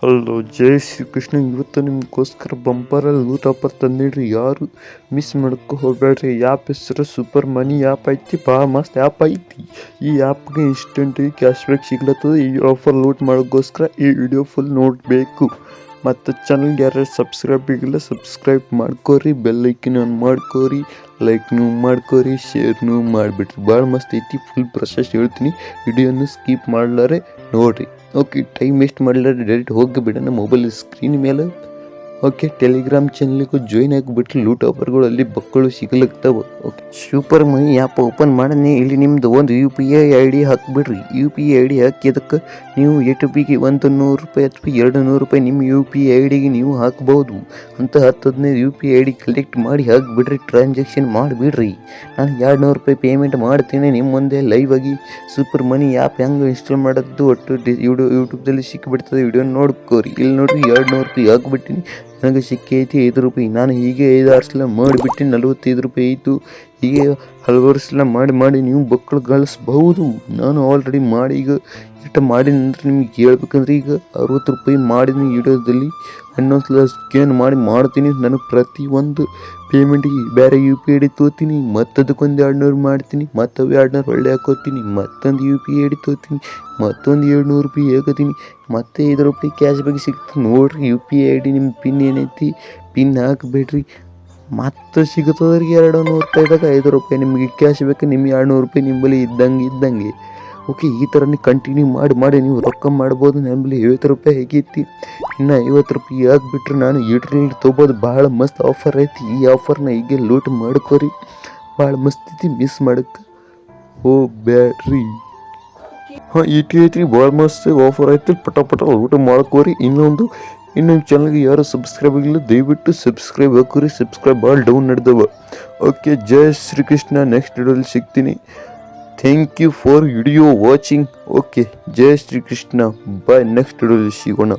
Hello ಜೈ ಶ್ರೀ ಕೃಷ್ಣ. ಇವತ್ತು ನಿಮಗೋಸ್ಕರ ಬಂಪರಲ್ಲಿ loot offer ತಂದಿಡ್ರಿ. ಯಾರು ಮಿಸ್ ಮಾಡ್ಕೊ ಹೋಗ್ಬೇಡ್ರಿ. ಆ್ಯಪ್ ಹೆಸರು ಸೂಪರ್ ಮನಿ ಆ್ಯಪ್ ಐತಿ. ಭಾಳ ಮಸ್ತ್ ಆ್ಯಪ್ ಐತಿ. ಈ ಆ್ಯಪ್ಗೆ ಇನ್ಸ್ಟೆಂಟಾಗಿ ಕ್ಯಾಶ್ ಬ್ಯಾಕ್ ಸಿಗ್ಲತ್ತದ. ಈ ಆಫರ್ ಲೂಟ್ ಮಾಡೋಕ್ಕೋಸ್ಕರ ಈ ವಿಡಿಯೋ ಫುಲ್ ನೋಡಬೇಕು. ಮತ್ತು ಚಾನಲ್ಗೆ ಯಾರ್ಯಾರು ಸಬ್ಸ್ಕ್ರೈಬ್ ಆಗಿಲ್ಲ ಸಬ್ಸ್ಕ್ರೈಬ್ ಮಾಡ್ಕೋರಿ, ಬೆಲ್ಲೈಕಿನ ಆನ್ ಮಾಡ್ಕೋರಿ, ಲೈಕ್ನು ಮಾಡ್ಕೋರಿ, ಶೇರ್ನು ಮಾಡಿಬಿಟ್ರಿ. ಭಾಳ ಮಸ್ತ್ ಐತಿ. ಫುಲ್ ಪ್ರೊಸೆಸ್ ಹೇಳ್ತೀನಿ, ವಿಡಿಯೋನ ಸ್ಕಿಪ್ ಮಾಡ್ಲಾರೆ ನೋಡಿರಿ. ಓಕೆ, ಟೈಮ್ ವೇಸ್ಟ್ ಮಾಡಲಾರೆ ಡೈರೆಕ್ಟ್ ಹೋಗಿಬಿಡೋಣ ಮೊಬೈಲ್ ಸ್ಕ್ರೀನ್ ಮೇಲೆ. ಓಕೆ, ಟೆಲಿಗ್ರಾಮ್ ಚಾನಲ್ಗೂ ಜಾಯ್ನ್ ಆಗಿಬಿಟ್ರಿ. ಲೂಟ್ ಆಫರ್ಗಳು ಅಲ್ಲಿ ಬಕ್ಕಳು ಸಿಗಲಕ್ತಾವ. Okay, super money app open ಮಾಡನೆ. ಇಲ್ಲಿ ನಿಮ್ದು ಒಂದು UPI ID ಹಾಕಿಬಿಡ್ರಿ. UPI ID ಹಾಕಿದಕ್ಕೆ ನೀವು ಎ2ಪಿಗೆ ₹100 ಅಥವಾ ₹200 ನಿಮ್ಮ UPI IDಗೆ ನೀವು ಹಾಕ್ಬೋದು. ಅಂತ 10-15 UPI ID ಕಲೆಕ್ಟ್ ಮಾಡಿ ಹಾಕಿಬಿಡ್ರಿ. ಟ್ರಾನ್ಸಾಕ್ಷನ್ ಮಾಡಿಬಿಡ್ರಿ. ನಾನು ₹200 ಪೇಮೆಂಟ್ ಮಾಡ್ತೀನಿ ನಿಮ್ಮ ಮುಂದೆ ಲೈವ್ ಆಗಿ. ಸೂಪರ್ ಮನಿ ಆ್ಯಪ್ ಹೆಂಗೆ ಇನ್ಸ್ಟಾಲ್ ಮಾಡೋದು ಒಟ್ಟು ಯೂಟ್ಯೂಬ್ದಲ್ಲಿ ಸಿಕ್ಕಿಬಿಡ್ತದೆ. ವಿಡಿಯೋ ನೋಡ್ಕೋರಿ. ಇಲ್ಲಿ ನೋಡ್ರಿ, ₹200 ಹಾಕ್ಬಿಟ್ಟಿನಿ. ನನಗೆ ಸಿಕ್ಕೈತಿ ₹5. ನಾನು ಹೀಗೆ 5-6 ಸಲ ಮಾಡಿಬಿಟ್ಟು ₹45 ಆಯಿತು. ಹೀಗೆ ಹಲವಾರು ಸಲ ಮಾಡಿ ನೀವು ಮಕ್ಕಳು ಗಳಿಸ್ಬಹುದು. ನಾನು ಆಲ್ರೆಡಿ ಮಾಡಿ ಈಗ ಇಷ್ಟ ಮಾಡಿದ ನಂತರ ನಿಮ್ಗೆ ಹೇಳ್ಬೇಕಂದ್ರೆ ಈಗ ₹60 ಮಾಡಿದ್ದೀನಿ ವಿಡಿಯೋದಲ್ಲಿ. ಇನ್ನೊಂದು ಸಲ ಸ್ಕ್ಯಾನ್ ಮಾಡ್ತೀನಿ. ನಾನು ಪ್ರತಿಯೊಂದು ಪೇಮೆಂಟಿಗೆ ಬೇರೆ UPI ID ತೊಗೋತೀನಿ. ಮತ್ತು ಅದಕ್ಕೊಂದು $200 ಮಾಡ್ತೀನಿ. ಮತ್ತು $200 ಒಳ್ಳೆ ಹಾಕೋತೀನಿ. ಮತ್ತೊಂದು UPI ID ತೊಗೋತೀನಿ. ಮತ್ತೊಂದು ₹200 ಹಾಕೋತೀನಿ. ಮತ್ತು ₹5 ಕ್ಯಾಶ್ ಬ್ಯಾಕ್ ಸಿಗ್ತದೆ. ನೋಡಿರಿ, UPI ID ನಿಮ್ಮ ಪಿನ್ ಏನೈತಿ ಪಿನ್ ಹಾಕಬೇಡ್ರಿ. ಮತ್ತು ಸಿಗುತ್ತದ್ರಿಗೆ ₹200ದಾಗ ₹5 ನಿಮಗೆ ಕ್ಯಾಶ್ ಬೇಕು. ನಿಮಗೆ ₹200 ನಿಂಬಳಿ ಇದ್ದಂಗೆ. ಓಕೆ, ಈ ಥರ ನೀವು ಕಂಟಿನ್ಯೂ ಮಾಡಿ ನೀವು ರೊಕ್ಕ ಮಾಡ್ಬೋದು. ನಮ್ಮಲ್ಲಿ ₹50 ಹೇಗೈತಿ. ಇನ್ನು ₹50 ಹಾಕ್ಬಿಟ್ರೆ ನಾನು ಈಟ್ರಲ್ಲಿ ತೊಗೋಬೋದು. ಭಾಳ ಮಸ್ತ್ ಆಫರ್ ಐತಿ. ಈ ಆಫರ್ನ ಹೀಗೆ ಲೂಟ್ ಮಾಡ್ಕೋರಿ. ಭಾಳ ಮಸ್ತ್ ಐತಿ, ಮಿಸ್ ಮಾಡೋಕ್ಕೆ ಹೋಗ್ಬೇಡ್ರಿ. ಹಾಂ, ಇಟಿ ಐತ್ರಿ. ಭಾಳ ಮಸ್ತ್ ಆಫರ್ ಐತಿ. ಪಟ ಲೂಟ್ ಮಾಡ್ಕೋರಿ. ಇನ್ನೊಂದು ಚಾನಲ್ಗೆ ಯಾರು ಸಬ್ಸ್ಕ್ರೈಬ್ ಆಗಿಲ್ಲ ದಯವಿಟ್ಟು ಸಬ್ಸ್ಕ್ರೈಬ್ ಹಾಕೋರಿ. ಸಬ್ಸ್ಕ್ರೈಬ್ ಭಾಳ ಡೌನ್ ನಡೆದವ. ಓಕೆ, ಜೈ ಶ್ರೀಕೃಷ್ಣ. ನೆಕ್ಸ್ಟ್ ವಿಡಿಯೋದಲ್ಲಿ ಸಿಗ್ತೀನಿ. Thank you for video watching. Okay, ಜೈ ಶ್ರೀಕೃಷ್ಣ. ಬಾಯ್. ನೆಕ್ಸ್ಟ್ ವಿಡಿಯೋದಲ್ಲಿ ಸಿಗೋಣ.